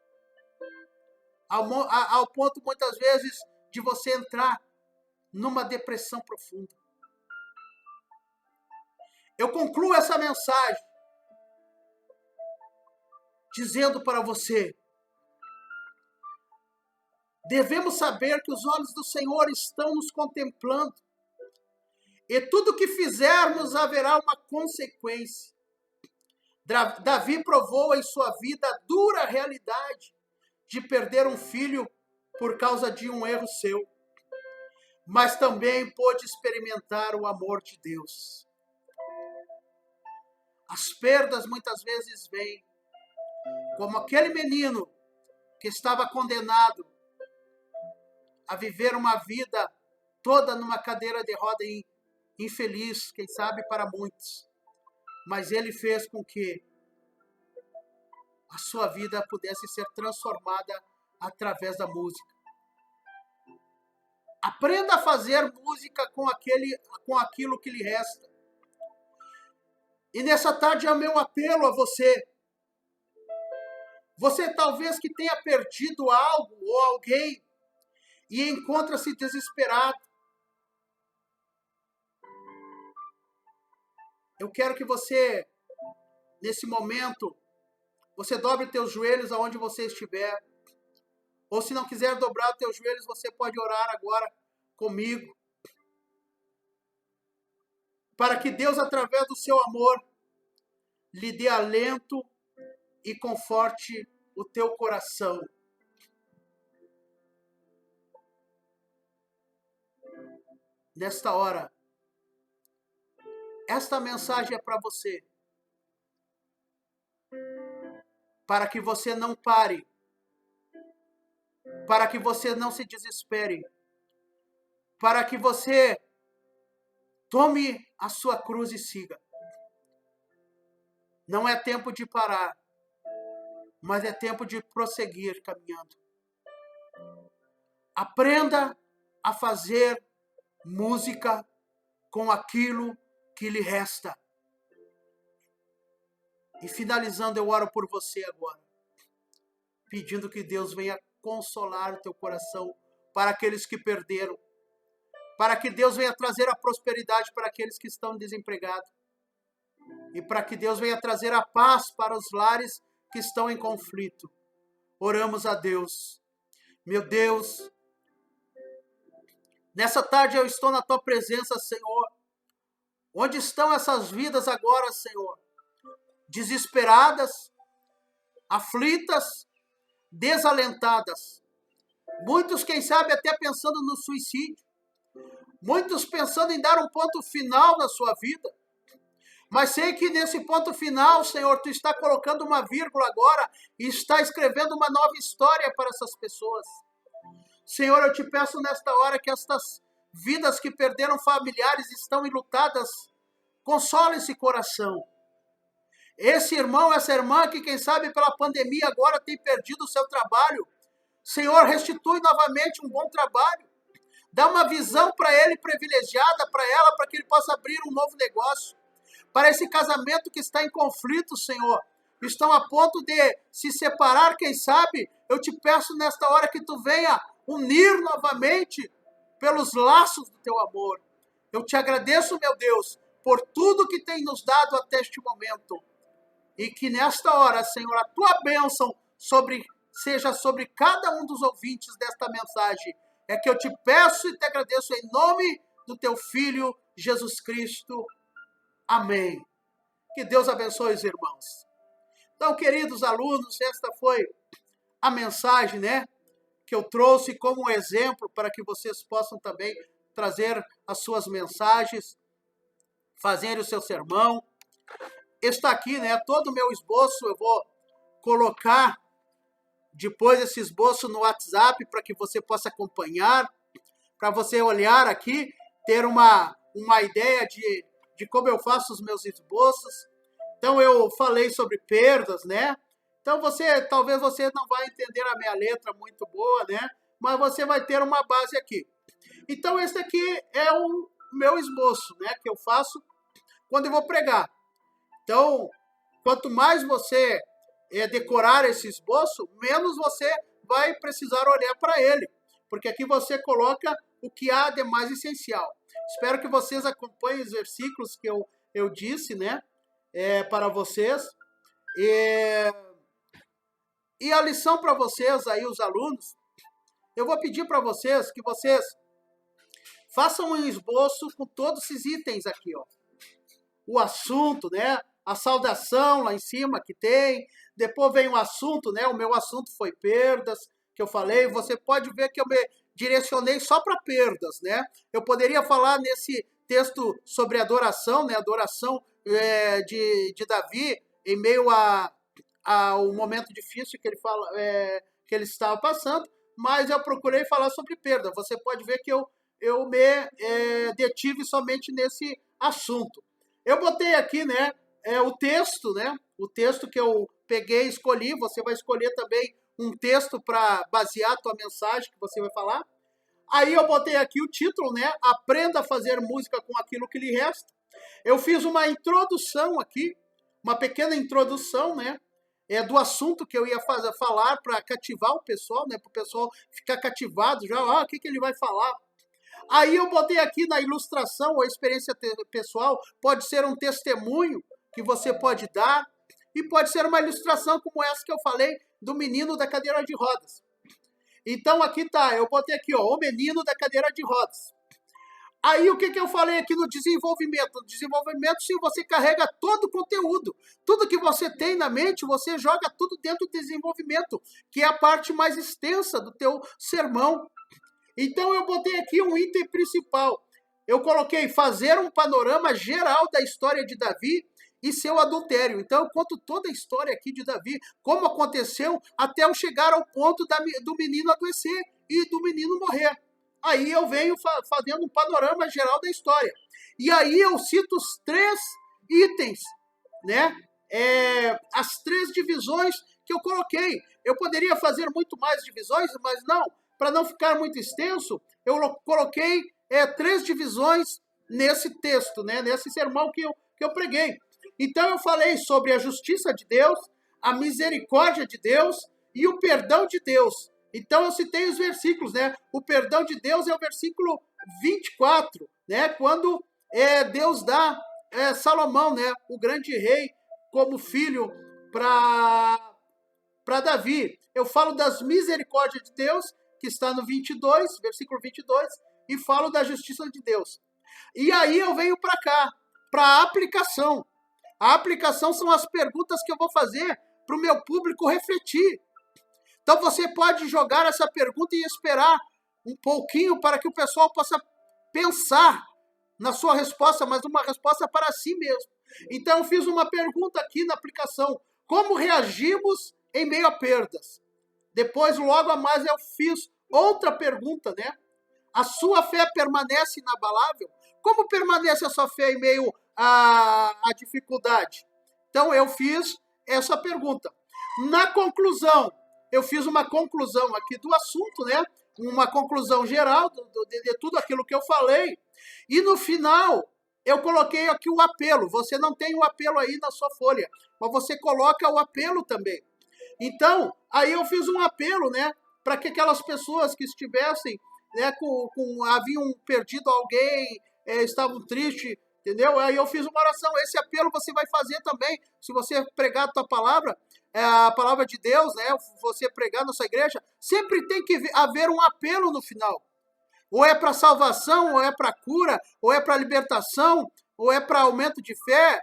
Speaker 1: Ao ponto muitas vezes de você entrar numa depressão profunda. Eu concluo essa mensagem dizendo para você: devemos saber que os olhos do Senhor estão nos contemplando, e tudo que fizermos haverá uma consequência. Davi provou em sua vida a dura realidade de perder um filho por causa de um erro seu, mas também pôde experimentar o amor de Deus. As perdas muitas vezes vêm, como aquele menino que estava condenado a viver uma vida toda numa cadeira de roda infeliz, quem sabe para muitos. Mas ele fez com que a sua vida pudesse ser transformada através da música. Aprenda a fazer música com aquilo que lhe resta. E nessa tarde é o meu apelo a você. Você talvez que tenha perdido algo ou alguém e encontra-se desesperado. Eu quero que você, nesse momento, você dobre teus joelhos aonde você estiver. Ou se não quiser dobrar os teus joelhos, você pode orar agora comigo. Para que Deus, através do seu amor, lhe dê alento e conforte o teu coração. Nesta hora, esta mensagem é para você. Para que você não pare. Para que você não se desespere. Para que você tome a sua cruz e siga. Não é tempo de parar, mas é tempo de prosseguir caminhando. Aprenda a fazer música com aquilo que lhe resta. E finalizando, eu oro por você agora, pedindo que Deus venha consolar o teu coração para aqueles que perderam, para que Deus venha trazer a prosperidade para aqueles que estão desempregados, e para que Deus venha trazer a paz para os lares que estão em conflito. Oramos a Deus. Meu Deus, nessa tarde eu estou na tua presença, Senhor. Onde estão essas vidas agora, Senhor? Desesperadas, aflitas, desalentadas. Muitos, quem sabe, até pensando no suicídio. Muitos pensando em dar um ponto final na sua vida. Mas sei que nesse ponto final, Senhor, Tu está colocando uma vírgula agora e está escrevendo uma nova história para essas pessoas. Senhor, eu te peço nesta hora que estas vidas que perderam familiares estão enlutadas, consola esse coração. Esse irmão, essa irmã que, quem sabe, pela pandemia agora tem perdido o seu trabalho. Senhor, restitui novamente um bom trabalho. Dá uma visão para ele privilegiada, para ela, para que ele possa abrir um novo negócio. Para esse casamento que está em conflito, Senhor, estão a ponto de se separar, quem sabe, eu te peço nesta hora que Tu venha unir novamente pelos laços do Teu amor. Eu te agradeço, meu Deus, por tudo que tem nos dado até este momento. E que nesta hora, Senhor, a Tua bênção seja sobre cada um dos ouvintes desta mensagem. É que eu te peço e te agradeço em nome do Teu Filho, Jesus Cristo. Amém. Que Deus abençoe os irmãos. Então, queridos alunos, esta foi a mensagem, que eu trouxe como exemplo para que vocês possam também trazer as suas mensagens, fazer o seu sermão. Está aqui, todo o meu esboço. Eu vou colocar depois esse esboço no WhatsApp para que você possa acompanhar, para você olhar aqui, ter uma ideia de como eu faço os meus esboços. Então, eu falei sobre perdas, Então, talvez você não vai entender a minha letra muito boa, Mas você vai ter uma base aqui. Então, esse aqui é o meu esboço, que eu faço quando eu vou pregar. Então, quanto mais você decorar esse esboço, menos você vai precisar olhar para ele. Porque aqui você coloca o que há de mais essencial. Espero que vocês acompanhem os versículos que eu disse, para vocês. E a lição para vocês aí, os alunos, eu vou pedir para vocês que vocês façam um esboço com todos esses itens aqui, ó. O assunto, a saudação lá em cima que tem. Depois vem o assunto, O meu assunto foi perdas, que eu falei. Você pode ver que eu me direcionei só para perdas, Eu poderia falar nesse texto sobre adoração, adoração de Davi em meio ao momento difícil que que ele estava passando, mas eu procurei falar sobre perda. Você pode ver que eu me detive somente nesse assunto. Eu botei aqui, o texto, O texto que eu peguei e escolhi. Você vai escolher também um texto para basear a tua mensagem que você vai falar. Aí eu botei aqui o título, Aprenda a fazer música com aquilo que lhe resta. Eu fiz uma introdução aqui, uma pequena introdução, do assunto que eu ia falar para cativar o pessoal, para o pessoal ficar cativado já, o que ele vai falar. Aí eu botei aqui na ilustração, ou experiência pessoal, pode ser um testemunho que você pode dar, e pode ser uma ilustração como essa que eu falei, do menino da cadeira de rodas. Então aqui tá, eu botei aqui, ó, o menino da cadeira de rodas. Aí o que eu falei aqui no desenvolvimento? No desenvolvimento, se você carrega todo o conteúdo, tudo que você tem na mente, você joga tudo dentro do desenvolvimento, que é a parte mais extensa do teu sermão. Então eu botei aqui um item principal. Eu coloquei fazer um panorama geral da história de Davi e seu adultério. Então eu conto toda a história aqui de Davi, como aconteceu até eu chegar ao ponto do menino adoecer e do menino morrer. Aí eu venho fazendo um panorama geral da história. E aí eu cito os 3 itens, né? As 3 divisões que eu coloquei. Eu poderia fazer muito mais divisões, mas não. Para não ficar muito extenso, eu coloquei 3 divisões nesse texto, né? Nesse sermão que eu preguei. Então eu falei sobre a justiça de Deus, a misericórdia de Deus e o perdão de Deus. Então eu citei os versículos, né? O perdão de Deus é o versículo 24, né? Quando Deus dá Salomão, né? O grande rei, como filho para Davi. Eu falo das misericórdias de Deus, que está no 22, versículo 22, e falo da justiça de Deus. E aí eu venho para cá, para a aplicação. A aplicação são as perguntas que eu vou fazer para o meu público refletir. Então você pode jogar essa pergunta e esperar um pouquinho para que o pessoal possa pensar na sua resposta, mas uma resposta para si mesmo. Então eu fiz uma pergunta aqui na aplicação. Como reagimos em meio a perdas? Depois, logo a mais, eu fiz outra pergunta, né? A sua fé permanece inabalável? Como permanece a sua fé em meio à dificuldade? Então eu fiz essa pergunta. Na conclusão, eu fiz uma conclusão aqui do assunto, né? Uma conclusão geral de tudo aquilo que eu falei. E no final, eu coloquei aqui o apelo. Você não tem o apelo aí na sua folha, mas você coloca o apelo também. Então, aí eu fiz um apelo, né? Para que aquelas pessoas que estivessem, né, haviam perdido alguém, estavam tristes, entendeu? Aí eu fiz uma oração. Esse apelo você vai fazer também. Se você pregar a tua palavra, a palavra de Deus, né? Você pregar na sua igreja, sempre tem que haver um apelo no final. Ou é para salvação, ou é para cura, ou é para libertação, ou é para aumento de fé.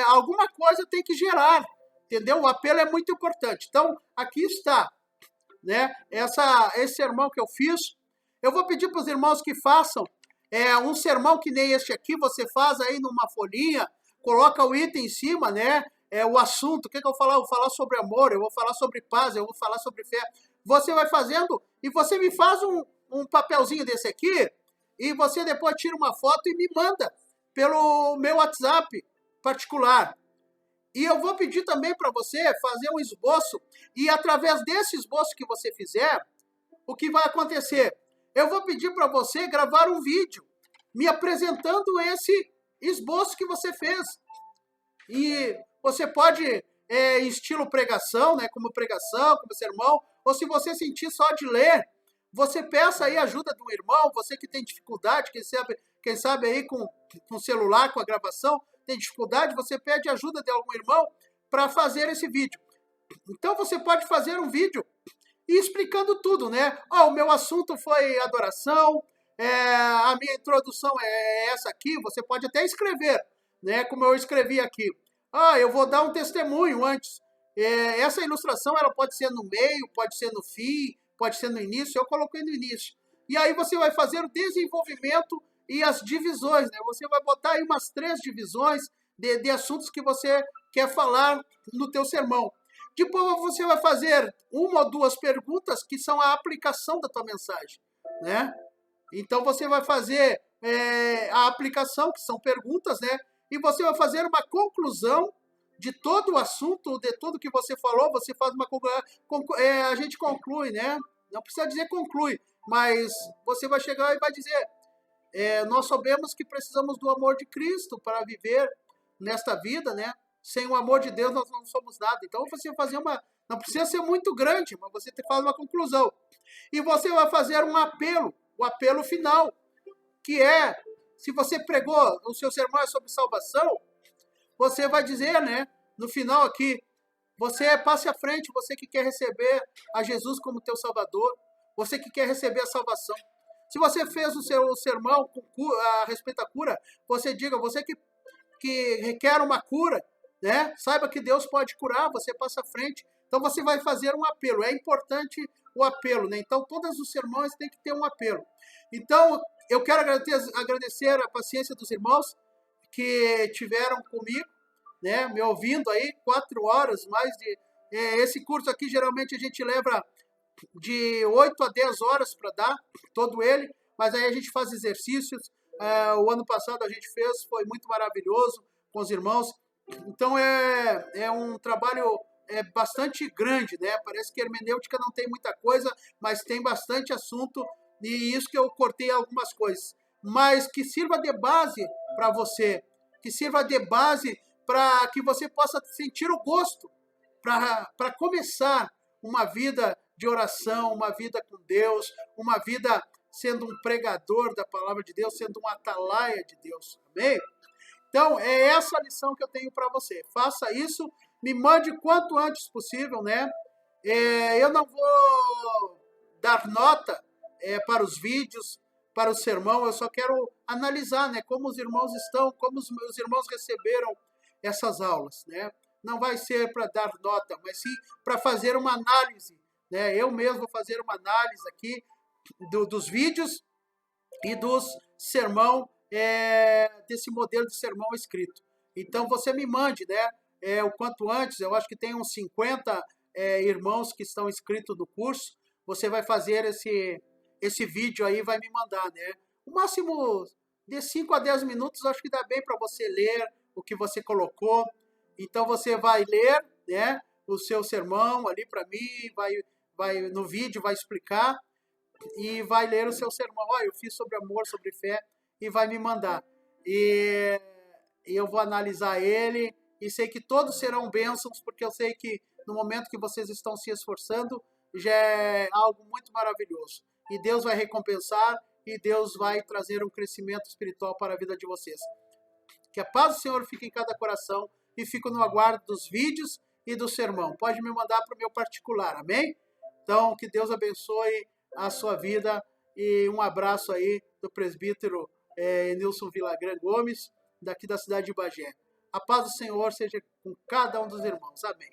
Speaker 1: Alguma coisa tem que gerar, entendeu? O apelo é muito importante. Então, aqui está, né? Esse sermão que eu fiz. Eu vou pedir para os irmãos que façam um sermão que nem este aqui, você faz aí numa folhinha, coloca o item em cima, né? O assunto, o que eu vou falar? Eu vou falar sobre amor, eu vou falar sobre paz, eu vou falar sobre fé. Você vai fazendo e você me faz um papelzinho desse aqui e você depois tira uma foto e me manda pelo meu WhatsApp particular. E eu vou pedir também para você fazer um esboço e através desse esboço que você fizer, o que vai acontecer? Eu vou pedir para você gravar um vídeo me apresentando esse esboço que você fez. E você pode, estilo pregação, né, como sermão, ou se você sentir só de ler, você peça aí ajuda de um irmão, você que tem dificuldade, quem sabe aí com celular, com a gravação, tem dificuldade, você pede ajuda de algum irmão para fazer esse vídeo. Então você pode fazer um vídeo e explicando tudo, né? O meu assunto foi adoração, a minha introdução é essa aqui, você pode até escrever, né? Como eu escrevi aqui. Eu vou dar um testemunho antes. Essa ilustração ela pode ser no meio, pode ser no fim, pode ser no início, eu coloquei no início. E aí você vai fazer o desenvolvimento e as divisões, né? Você vai botar aí umas 3 divisões de assuntos que você quer falar no teu sermão. Depois você vai fazer 1 ou 2 perguntas que são a aplicação da tua mensagem, né? Então você vai fazer a aplicação, que são perguntas, né? E você vai fazer uma conclusão de todo o assunto, de tudo que você falou, você faz uma conclusão, a gente conclui, né? Não precisa dizer conclui, mas você vai chegar e vai dizer, nós sabemos que precisamos do amor de Cristo para viver nesta vida, né? Sem o amor de Deus nós não somos nada. Então você vai fazer não precisa ser muito grande, mas você faz uma conclusão. E você vai fazer um apelo, o apelo final, que se você pregou, o seu sermão é sobre salvação, você vai dizer, né, no final aqui, Você passe à frente, você que quer receber a Jesus como teu Salvador, você que quer receber a salvação. Se você fez o seu sermão a respeito da cura, você diga, você que requer uma cura, né? Saiba que Deus pode curar, você passa à frente. Então você vai fazer um apelo. É importante o apelo, né? Então todos os sermões têm que ter um apelo. Então eu quero agradecer a paciência dos irmãos que tiveram comigo, né? Me ouvindo aí 4 horas mais de esse curso aqui geralmente a gente leva de 8 a 10 horas para dar todo ele, mas aí a gente faz exercícios. O ano passado a gente fez, foi muito maravilhoso com os irmãos. Então é um trabalho bastante grande, né? Parece que hermenêutica não tem muita coisa, mas tem bastante assunto, e isso que eu cortei algumas coisas. Mas que sirva de base para você, que sirva de base para que você possa sentir o gosto para começar uma vida de oração, uma vida com Deus, uma vida sendo um pregador da palavra de Deus, sendo um atalaia de Deus. Amém? Então, é essa a lição que eu tenho para você. Faça isso, me mande quanto antes possível, né? Eu não vou dar nota para os vídeos, para o sermão, eu só quero analisar, né, como os irmãos estão, como os meus irmãos receberam essas aulas, né? Não vai ser para dar nota, mas sim para fazer uma análise, né? Eu mesmo vou fazer uma análise aqui dos vídeos e dos sermão, desse modelo de sermão escrito. Então você me mande, né? O quanto antes, eu acho que tem uns 50 irmãos que estão inscritos no curso. Você vai fazer esse vídeo aí, vai me mandar, né? O máximo de 5 a 10 minutos, acho que dá bem para você ler o que você colocou. Então você vai ler, né, o seu sermão ali para mim, vai no vídeo, vai explicar e vai ler o seu sermão. Olha, eu fiz sobre amor, sobre fé, e vai me mandar. E eu vou analisar ele e sei que todos serão bênçãos, porque eu sei que no momento que vocês estão se esforçando, já é algo muito maravilhoso. E Deus vai recompensar e Deus vai trazer um crescimento espiritual para a vida de vocês. Que a paz do Senhor fique em cada coração e fico no aguardo dos vídeos e do sermão. Pode me mandar para o meu particular, amém? Então, que Deus abençoe a sua vida e um abraço aí do presbítero Nilson Vilagran Gomes, daqui da cidade de Bagé. A paz do Senhor seja com cada um dos irmãos. Amém.